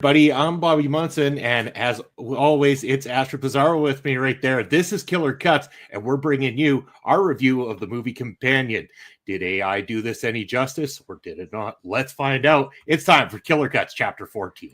Buddy, I'm Bobby Munson, and as always, it's Astrid Pizarro with me right there. This is Killer Cuts, and we're bringing you our review of the movie Companion. Did AI do this any justice, or did it not? Let's find out. It's time for Killer Cuts, Chapter 14.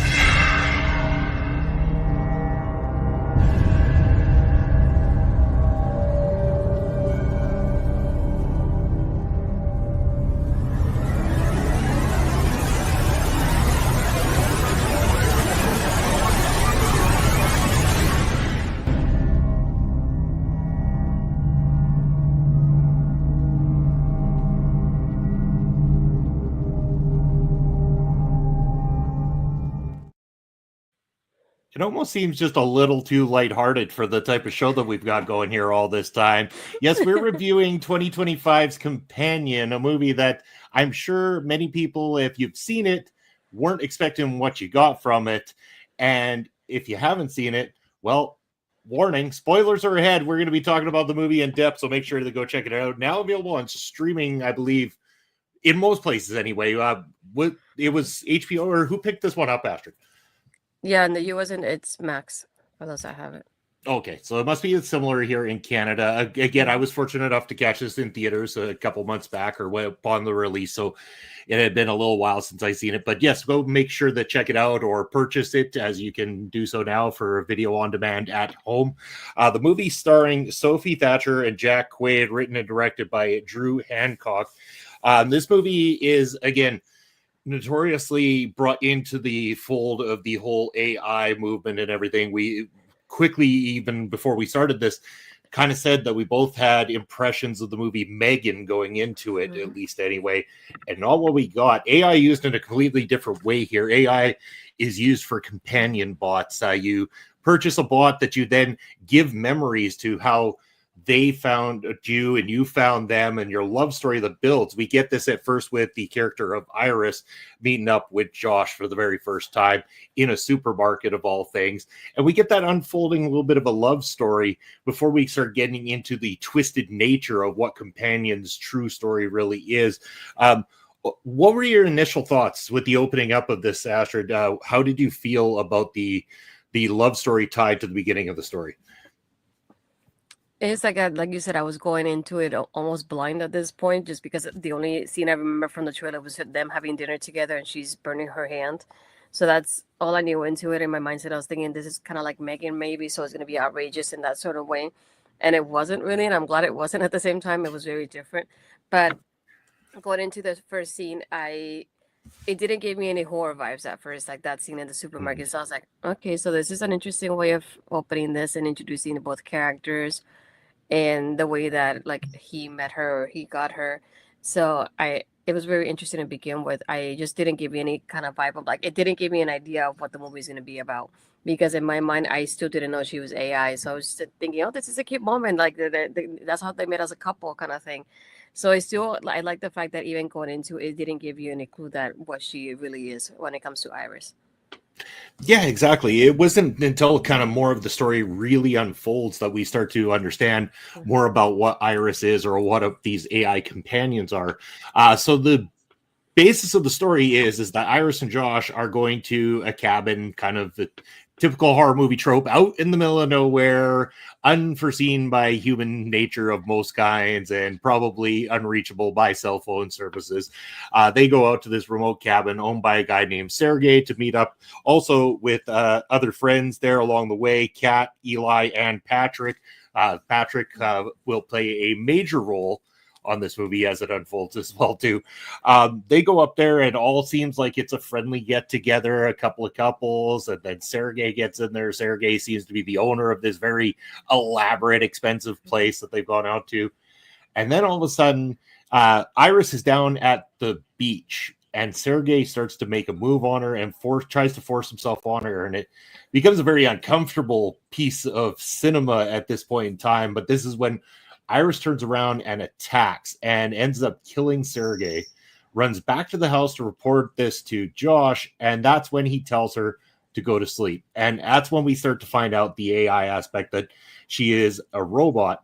It almost seems just a little too lighthearted for the type of show that we've got going here all this time. Yes, we're reviewing 2025's Companion, a movie that I'm sure many people, if you've seen it, weren't expecting what you got from it. And if you haven't seen it, well, warning, spoilers are ahead. We're going to be talking about the movie in depth, so make sure to go check it out. Now available on streaming, I believe, in most places anyway. It was HBO, or who picked this one up, Astrid? Yeah, in the US, and it's Max, for those that have it. Okay, so it must be similar here in Canada. Again, I was fortunate enough to catch this in theaters a couple months back or upon the release, so it had been a little while since I seen it. But yes, go make sure to check it out or purchase it, as you can do so now for video on demand at home. The movie starring Sophie Thatcher and Jack Quaid, written and directed by Drew Hancock. This movie is, again, notoriously brought into the fold of the whole AI movement and everything. We quickly, even before we started this, kind of said that we both had impressions of the movie Megan going into it, at least anyway, and not what we got. AI used in a completely different way here. AI is used for companion bots. You purchase a bot that you then give memories to how they found you and you found them, and your love story that builds. We get this at first with the character of Iris meeting up with Josh for the very first time in a supermarket of all things. And we get that unfolding a little bit of a love story before we start getting into the twisted nature of what Companion's true story really is. What were your initial thoughts with the opening up of this, Astrid? How did you feel about the love story tied to the beginning of the story? It's like you said, I was going into it almost blind at this point, just because the only scene I remember from the trailer was them having dinner together and she's burning her hand. So that's all I knew into it. In my mindset, I was thinking this is kind of like Megan, maybe, so it's going to be outrageous in that sort of way. And it wasn't really, and I'm glad it wasn't at the same time. It was very different. But going into the first scene, it didn't give me any horror vibes at first, like that scene in the supermarket. So I was like, okay, so this is an interesting way of opening this and introducing both characters, and the way that he met her, or he got her. So it was very interesting to begin with. I just didn't give me any kind of vibe of it didn't give me an idea of what the movie is going to be about, because in my mind I still didn't know she was AI. So I was just thinking, oh, this is a cute moment, that's how they met as a couple kind of thing. So I like the fact that even going into it didn't give you any clue that what she really is when it comes to Iris. Yeah, exactly. It wasn't until kind of more of the story really unfolds that we start to understand more about what Iris is, or what these AI companions are. So the basis of the story is that Iris and Josh are going to a cabin, kind of the typical horror movie trope, out in the middle of nowhere, unforeseen by human nature of most kinds, and probably unreachable by cell phone services. They go out to this remote cabin owned by a guy named Sergey to meet up also with other friends there along the way, Kat, Eli, and Patrick. Patrick will play a major role on this movie as it unfolds as well too. They go up there and all seems like it's a friendly get together, a couple of couples, and then Sergey gets in there. Sergey seems to be the owner of this very elaborate, expensive place that they've gone out to. And then all of a sudden, Iris is down at the beach, and Sergey starts to make a move on her and tries to force himself on her. And it becomes a very uncomfortable piece of cinema at this point in time. But this is when Iris turns around and attacks and ends up killing Sergey, runs back to the house to report this to Josh, and that's when he tells her to go to sleep. And that's when we start to find out the AI aspect, that she is a robot.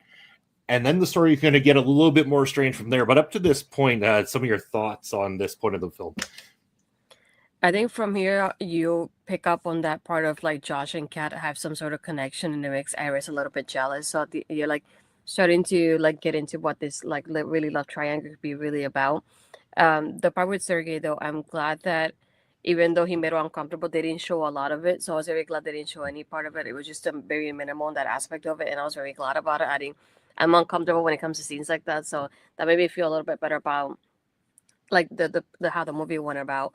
And then the story is going to get a little bit more strange from there. But up to this point, some of your thoughts on this point of the film. I think from here you pick up on that part of like Josh and Kat have some sort of connection, and it makes Iris a little bit jealous. So you're like starting to like get into what this like really love triangle could be really about. The part with Sergey though, I'm glad that even though he made her uncomfortable, they didn't show a lot of it. So I was very glad they didn't show any part of it. It was just a very minimal in that aspect of it, and I was very glad about it. I'm uncomfortable when it comes to scenes like that, so that made me feel a little bit better about like the how the movie went about.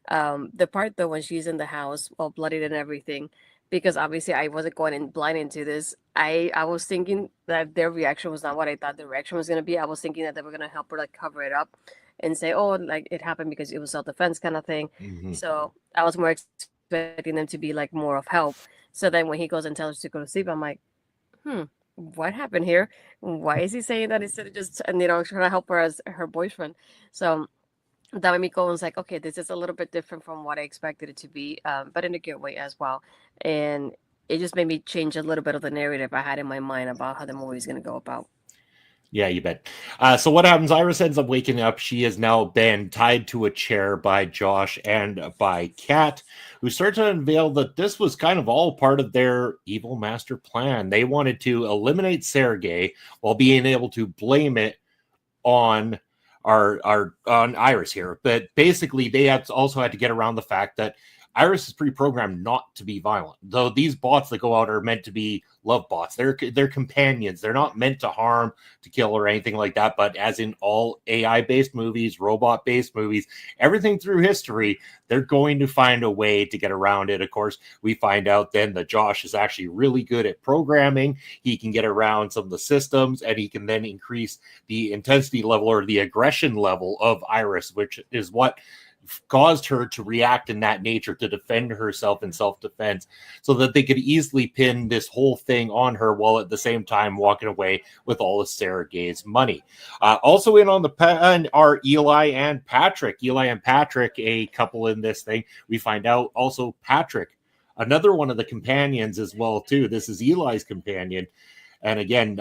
The part though when she's in the house all bloodied and everything, because obviously I wasn't going in blind into this. I was thinking that their reaction was not what I thought the reaction was gonna be. I was thinking that they were gonna help her like cover it up and say, oh, like it happened because it was self-defense kind of thing. Mhm. So I was more expecting them to be like more of help. So then when he goes and tells her to go to sleep, I'm like, what happened here? Why is he saying that instead of just and trying to help her as her boyfriend? So that made me go and was like, okay, this is a little bit different from what I expected it to be, but in a good way as well. And it just made me change a little bit of the narrative I had in my mind about how the movie is going to go about. Yeah, you bet. So what happens? Iris ends up waking up. She has now been tied to a chair by Josh and by Kat, who start to unveil that this was kind of all part of their evil master plan. They wanted to eliminate Sergei while being able to blame it on our on Iris here. But basically, they also had to get around the fact that Iris is pre-programmed not to be violent. Though these bots that go out are meant to be love bots. They're companions. They're not meant to harm, to kill, or anything like that. But as in all AI-based movies, robot-based movies, everything through history, they're going to find a way to get around it. Of course, we find out then that Josh is actually really good at programming. He can get around some of the systems, and he can then increase the intensity level or the aggression level of Iris, which is what caused her to react in that nature to defend herself in self-defense, so that they could easily pin this whole thing on her while at the same time walking away with all of Sergei's money. Also in on the pen are Eli and Patrick. Eli and Patrick, a couple in this thing. We find out also Patrick, another one of the companions as well too. This is Eli's companion. And again,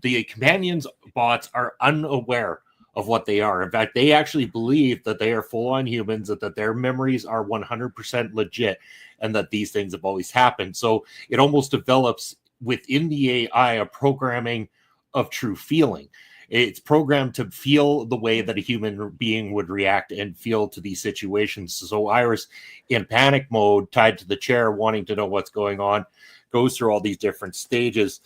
the companions bots are unaware of what they are. In fact, they actually believe that they are full-on humans, that their memories are 100% legit, and that these things have always happened. So it almost develops within the AI a programming of true feeling. It's programmed to feel the way that a human being would react and feel to these situations. So Iris, in panic mode, tied to the chair, wanting to know what's going on, goes through all these different stages.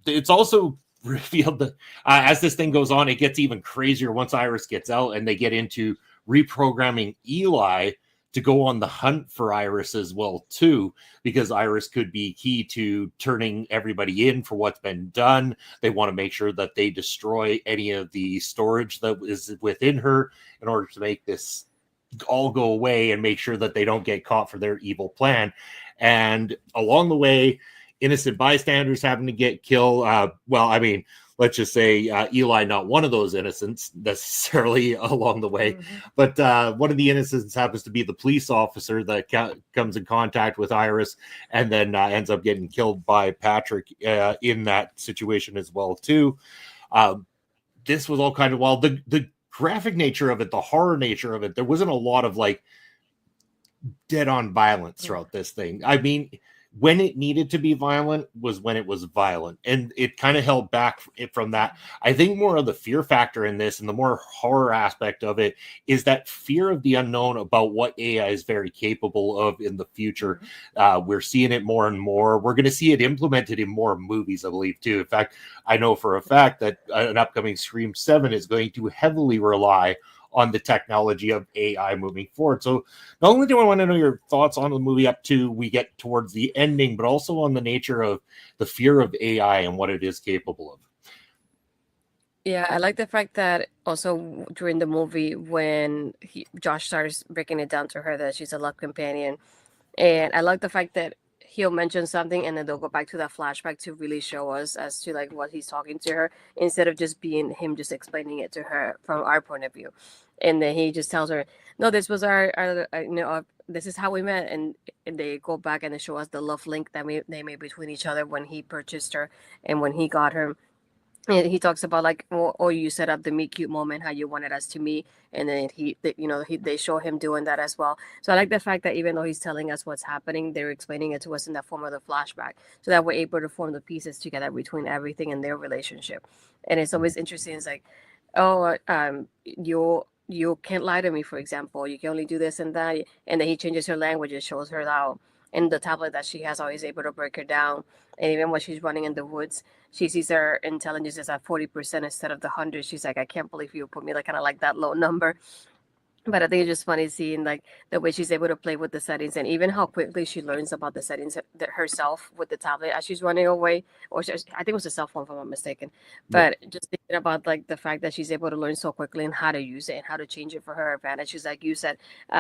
It's also revealed that as this thing goes on, it gets even crazier once Iris gets out and they get into reprogramming Eli to go on the hunt for Iris as well too, because Iris could be key to turning everybody in for what's been done. They want to make sure that they destroy any of the storage that is within her in order to make this all go away and make sure that they don't get caught for their evil plan. And along the way, innocent bystanders having to get killed. Well, I mean, let's just say Eli, not one of those innocents necessarily along the way, but one of the innocents happens to be the police officer that comes in contact with Iris and then ends up getting killed by Patrick in that situation as well too. This was all kind of wild. The graphic nature of it, the horror nature of it, there wasn't a lot of like dead on violence throughout this thing. I mean, when it needed to be violent was when it was violent, and it kind of held back from that. I think more of the fear factor in this and the more horror aspect of it is that fear of the unknown about what AI is very capable of in the future. We're seeing it more and more. We're going to see it implemented in more movies, I believe, too. In fact, I know for a fact that an upcoming Scream 7 is going to heavily rely on the technology of AI moving forward. So not only do I want to know your thoughts on the movie up to we get towards the ending, but also on the nature of the fear of AI and what it is capable of. Yeah, I like the fact that also during the movie when Josh starts breaking it down to her that she's a love companion, and I like the fact that he'll mention something and then they'll go back to that flashback to really show us as to like what he's talking to her instead of just being him just explaining it to her from our point of view. And then he just tells her, "No, this was this is how we met." And they go back and they show us the love link that they made between each other when he purchased her and when he got her. And he talks about like, or you set up the meet cute moment, how you wanted us to meet, and then they show him doing that as well. So I like the fact that even though he's telling us what's happening, they're explaining it to us in that form of the flashback, so that we're able to form the pieces together between everything in their relationship. And it's always interesting. It's like, oh, you can't lie to me, for example. You can only do this and that, and then he changes her language and shows her how. In the tablet that she has, always able to break her down, and even when she's running in the woods, she sees her intelligence is at 40% instead of the 100. She's like, I can't believe you put me like kind of like that low number. But I think it's just funny seeing like the way she's able to play with the settings, and even how quickly she learns about the settings herself with the tablet as she's running away. I think it was a cell phone, if I'm not mistaken. Yeah. But just thinking about like the fact that she's able to learn so quickly and how to use it and how to change it for her advantage. She's like you said,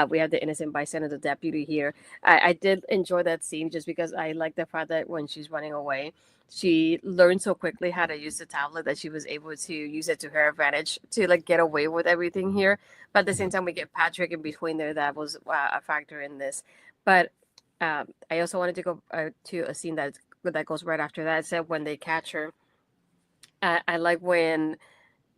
we have the innocent bystander, the deputy here. I did enjoy that scene just because I like the fact that when she's running away, she learned so quickly how to use the tablet that she was able to use it to her advantage to like get away with everything here. But at the same time, we get Patrick in between there. That was a factor in this. But I also wanted to go to a scene that goes right after that. It said when they catch her, I like when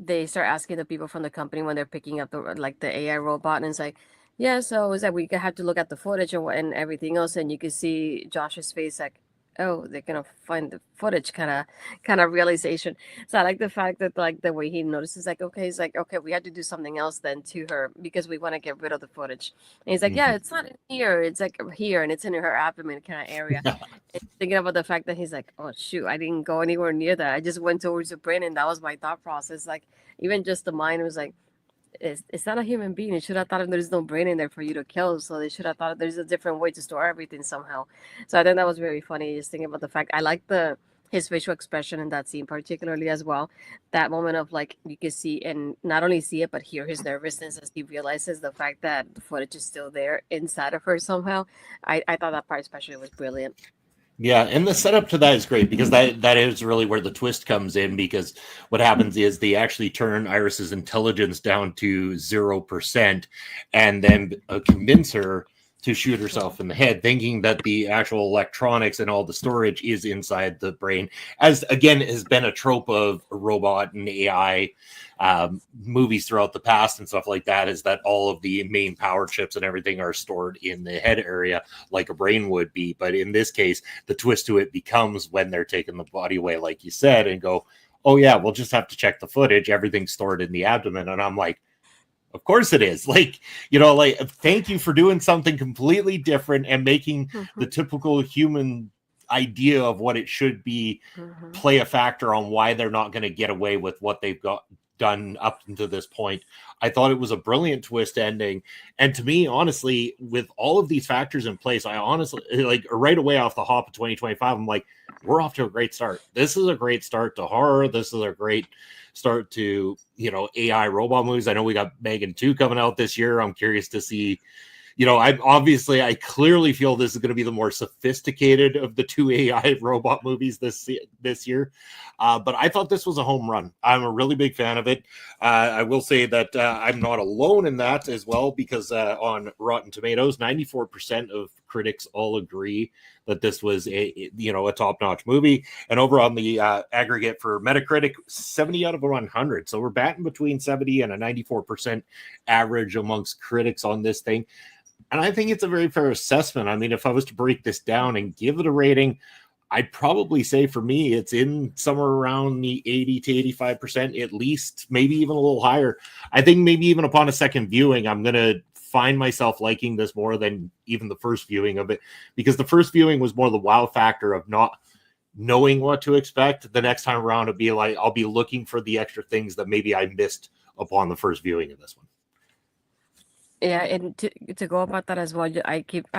they start asking the people from the company when they're picking up the AI robot, and it's like, yeah, so it's like we have to look at the footage and everything else, and you can see Josh's face like, oh, they're gonna find the footage kind of realization. So I like the fact that like the way he notices, like, okay, he's like, okay, we had to do something else then to her because we want to get rid of the footage. And he's like, yeah, Mhm. it's not in here, it's like here, and it's in her abdomen kind of area. And thinking about the fact that he's like, oh shoot, I didn't go anywhere near that. I just went towards the brain, and that was my thought process. Like even just the mind was like, it's not a human being. It should have thought there's no brain in there for you to kill. So they should have thought there's a different way to store everything somehow. So I think that was very funny. Just thinking about the fact I like the his facial expression in that scene particularly as well. That moment of like you can see and not only see it but hear his nervousness as he realizes the fact that the footage is still there inside of her somehow. I thought that part especially was brilliant. Yeah, and the setup to that is great because that is really where the twist comes in. Because what happens is they actually turn Iris's intelligence down to 0%, and then convince her to shoot herself in the head, thinking that the actual electronics and all the storage is inside the brain. As again has been a trope of robot and AI movies throughout the past and stuff like that, is that all of the main power chips and everything are stored in the head area like a brain would be. But in this case, the twist to it becomes when they're taking the body away, like you said, and go, oh yeah, we'll just have to check the footage. Everything's stored in the abdomen. And I'm like, of course it is. Like, like, thank you for doing something completely different and making Mm-hmm. the typical human idea of what it should be Mm-hmm. play a factor on why they're not going to get away with what they've got done up to this point. I thought it was a brilliant twist ending. And to me, honestly, with all of these factors in place, I honestly, like, right away off the hop of 2025, I'm like, we're off to a great start. This is a great start to horror. This is a great start to, AI robot movies. I know we got Megan 2 coming out this year. I'm curious to see, I clearly feel this is going to be the more sophisticated of the two AI robot movies this year. But I thought this was a home run. I'm a really big fan of it. I will say that I'm not alone in that as well, because on Rotten Tomatoes, 94% of critics all agree that this was a top-notch movie. And over on the aggregate for Metacritic, 70 out of 100. So we're batting between 70 and a 94% average amongst critics on this thing. And I think it's a very fair assessment. I mean, if I was to break this down and give it a rating, I'd probably say for me, it's in somewhere around the 80 to 85%, at least, maybe even a little higher. I think maybe even upon a second viewing, I'm going to find myself liking this more than even the first viewing of it, because the first viewing was more the wow factor of not knowing what to expect. The next time around, it'd be like, I'll be looking for the extra things that maybe I missed upon the first viewing of this one. Yeah, and to go about that as well, I kept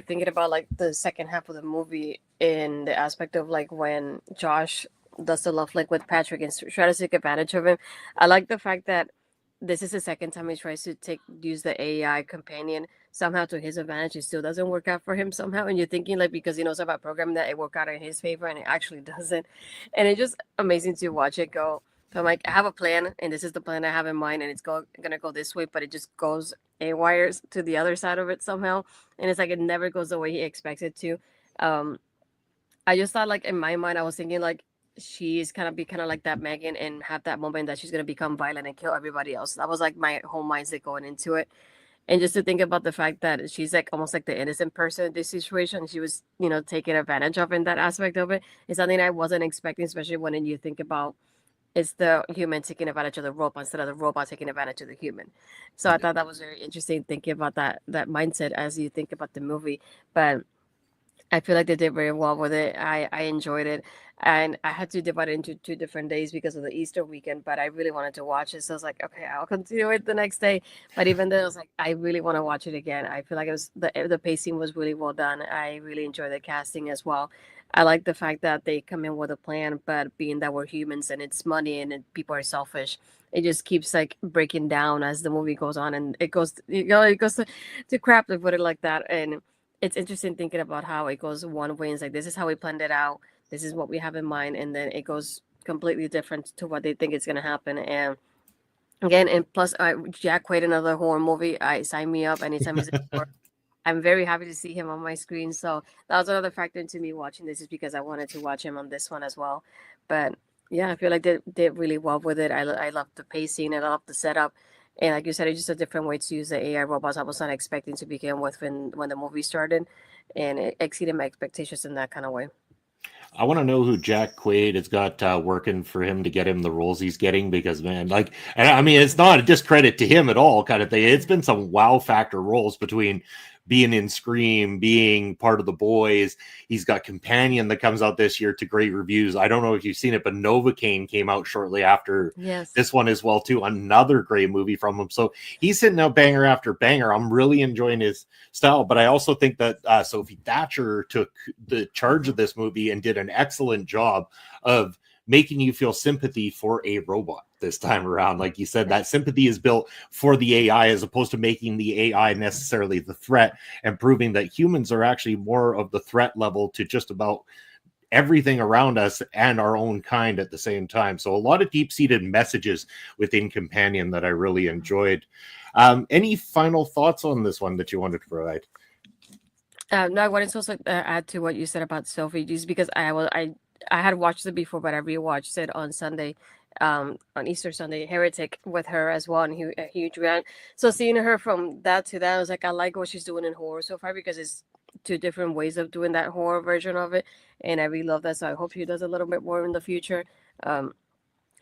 thinking about like the second half of the movie in the aspect of like when Josh does the love lick with Patrick and try to take advantage of him. I like the fact that this is the second time he tries to use the AI companion somehow to his advantage. It still doesn't work out for him somehow, and you're thinking like because he knows about programming that it worked out in his favor, and it actually doesn't. And it's just amazing to watch it go. So I'm like, I have a plan, and this is the plan I have in mind, and it's gonna go this way, but it just goes a wires to the other side of it somehow, and it's like it never goes the way he expects it to. Um, I just thought like in my mind, I was thinking like she's kind of like that Megan and have that moment that she's gonna become violent and kill everybody else. That was like my whole mindset going into it. And just to think about the fact that she's like almost like the innocent person in this situation, she was, taken advantage of in that aspect of it, is something I wasn't expecting, especially when you think about it's the human taking advantage of the robot instead of the robot taking advantage of the human. So I thought that was very interesting thinking about that mindset as you think about the movie. But I feel like they did very well with it. I enjoyed it. And I had to divide it into 2 different days because of the Easter weekend, but I really wanted to watch it. So I was like, okay, I'll continue it the next day. But even then, I was like, I really want to watch it again. I feel like it was the pacing was really well done. I really enjoyed the casting as well. I like the fact that they come in with a plan, but being that we're humans and it's money and people are selfish, it just keeps like breaking down as the movie goes on, and it goes to crap to put it like that. And it's interesting thinking about how it goes one way and it's like this is how we planned it out, this is what we have in mind, and then it goes completely different to what they think is going to happen. And again, and plus Jack Quaid, another horror movie, I sign me up anytime he's in horror. I'm very happy to see him on my screen, so that was another factor into me watching this, is because I wanted to watch him on this one as well. But yeah, I feel like they did really well with it. I love the pacing, I love the setup, and like you said, it's just a different way to use the AI robots I was not expecting to begin with when the movie started, and it exceeded my expectations in that kind of way. I want to know who Jack Quaid has got working for him to get him the roles he's getting, because man, like, and I mean, it's not a discredit to him at all, kind of thing. It's been some wow factor roles between being in Scream, being part of the boys. He's got Companion that comes out this year to great reviews. I don't know if you've seen it, but Novocaine came out shortly after Yes. this one as well too. Another great movie from him. So he's hitting out banger after banger. I'm really enjoying his style, but I also think that Sophie Thatcher took the charge of this movie and did an excellent job of making you feel sympathy for a robot this time around. Like you said, that sympathy is built for the AI as opposed to making the AI necessarily the threat, and proving that humans are actually more of the threat level to just about everything around us and our own kind at the same time. So a lot of deep-seated messages within Companion that I really enjoyed. Any final thoughts on this one that you wanted to provide? No, I wanted to also add to what you said about Sophie, just because I had watched it before, but I rewatched it on Sunday, on Easter Sunday, Heretic, with her as well, and a huge round. So seeing her from that to that, I was like, I like what she's doing in horror so far, because it's 2 different ways of doing that horror version of it, and I really love that. So I hope she does a little bit more in the future. Um,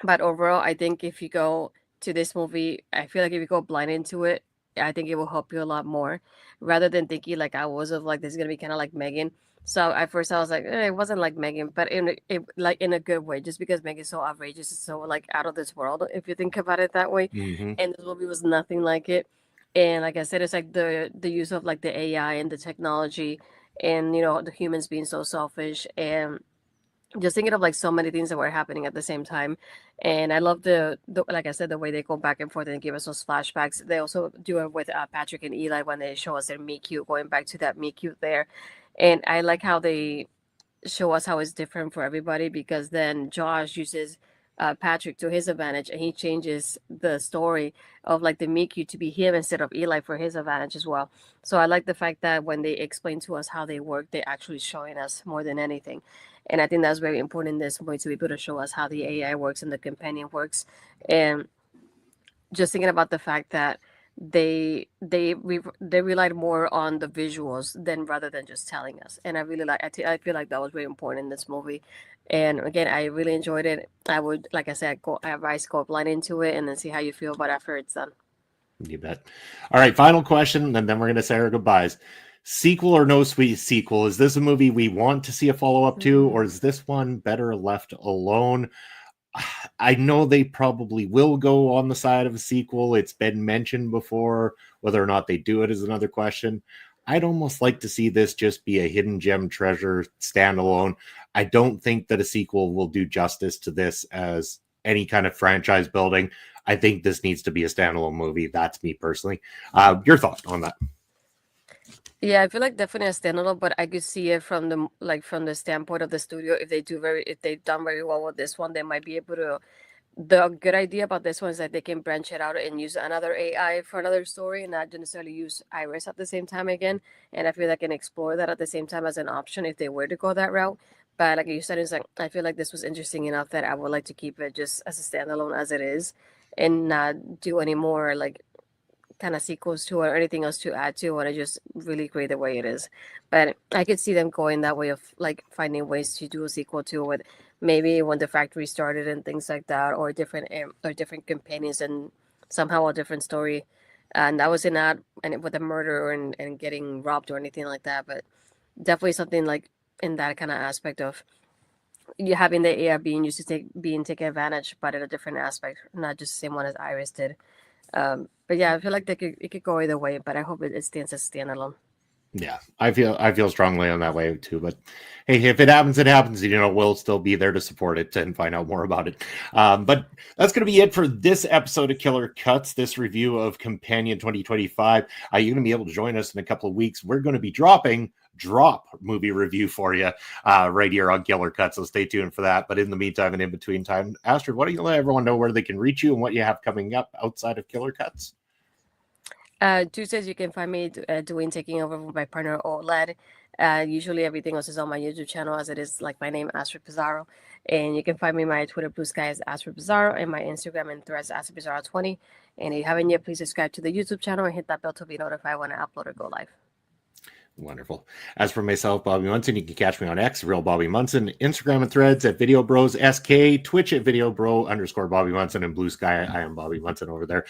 but overall, I think if you go to this movie, I feel like if you go blind into it, I think it will help you a lot more, rather than thinking like I was of like this is gonna be kind of like Megan. So at first I was like, it wasn't like Megan, but like in a good way, just because Megan's so outrageous, it's so like out of this world if you think about it that way. Mm-hmm. And this movie was nothing like it. And like I said, it's like the use of like the AI and the technology, and the humans being so selfish, and just thinking of like so many things that were happening at the same time. And I love the like I said, the way they go back and forth and give us those flashbacks. They also do it with Patrick and Eli when they show us their meet cute, going back to that meet cute there. And I like how they show us how it's different for everybody, because then Josh uses Patrick to his advantage, and he changes the story of like the Mickey to be him instead of Eli for his advantage as well. So I like the fact that when they explain to us how they work, they're actually showing us more than anything. And I think that's very important in this movie, to be able to show us how the AI works and the companion works. And just thinking about the fact that they relied more on the visuals than rather than just telling us. And I really I feel like that was very important in this movie. And again, I really enjoyed it. I would, like I said, I advise go blind into it and then see how you feel about after it's done. You bet. All right, final question, and then we're going to say our goodbyes. Sequel or no sweet sequel? Is this a movie we want to see a follow up to, or is this one better left alone? I know they probably will go on the side of a sequel. It's been mentioned before. Whether or not they do it is another question. I'd almost like to see this just be a hidden gem treasure standalone. I don't think that a sequel will do justice to this as any kind of franchise building. I think this needs to be a standalone movie. That's me personally. Your thoughts on that? Yeah, I feel like definitely a standalone, but I could see it from the standpoint of the studio. If they've done very well with this one, they might be able to. The good idea about this one is that they can branch it out and use another AI for another story, and not necessarily use Iris at the same time again. And I feel like I can explore that at the same time as an option if they were to go that route. But like you said, it's like I feel like this was interesting enough that I would like to keep it just as a standalone as it is, and not do any more like kind of sequels to it or anything else to add to it. I just really great the way it is. But I could see them going that way of like finding ways to do a sequel to it with maybe when the factory started and things like that, or different companions and somehow a different story. And that was not and with a murder and getting robbed or anything like that, but definitely something like in that kind of aspect of you having the AI being used to being taken advantage, but in a different aspect, not just the same one as Iris did. But yeah, I feel like it could go either way, but I hope it stands as standalone. Yeah, I feel strongly on that way too. But hey, if it happens, it happens. You know, we'll still be there to support it and find out more about it. But that's going to be it for this episode of Killer Cuts, this review of Companion 2025. You're going to be able to join us in a couple of weeks. We're going to be dropping drop movie review for you right here on Killer Cuts. So stay tuned for that. But in the meantime and in between time, Astrid, why don't you let everyone know where they can reach you and what you have coming up outside of Killer Cuts? Tuesdays, you can find me doing Taking Over with my partner, OLED. Usually everything else is on my YouTube channel as it is like my name, Astrid Pizarro. And you can find me my Twitter Blue Sky as Astrid Pizarro and my Instagram and Threads Astrid Pizarro 20. And if you haven't yet, please subscribe to the YouTube channel and hit that bell to be notified when I upload or go live. Wonderful. As for myself, Bobby Munson, you can catch me on X, Real Bobby Munson, Instagram and Threads at Video Bros SK, Twitch at Video Bro _ Bobby Munson, and Blue Sky. I am Bobby Munson over there.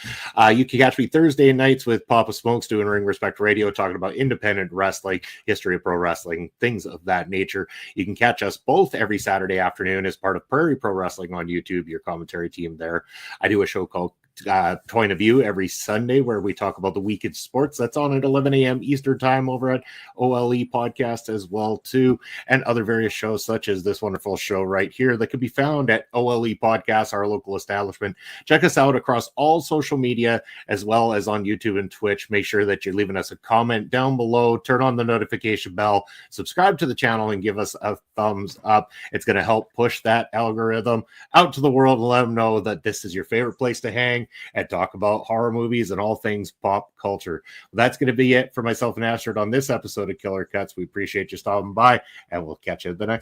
You can catch me Thursday nights with Papa Smokes doing Ring Respect Radio, talking about independent wrestling, history of pro wrestling, things of that nature. You can catch us both every Saturday afternoon as part of Prairie Pro Wrestling on YouTube, your commentary team there. I do a show called Point of View every Sunday where we talk about the week in sports. That's on at 11 a.m. Eastern time over at OLE Podcast as well too, and other various shows such as this wonderful show right here that can be found at OLE Podcast, our local establishment. Check us out across all social media as well as on YouTube and Twitch. Make sure that you're leaving us a comment down below, turn on the notification bell, subscribe to the channel, and give us a thumbs up. It's going to help push that algorithm out to the world and let them know that this is your favorite place to hang and talk about horror movies and all things pop culture. Well, that's going to be it for myself and Astrid on this episode of Killer Cuts. We appreciate you stopping by, and we'll catch you at the next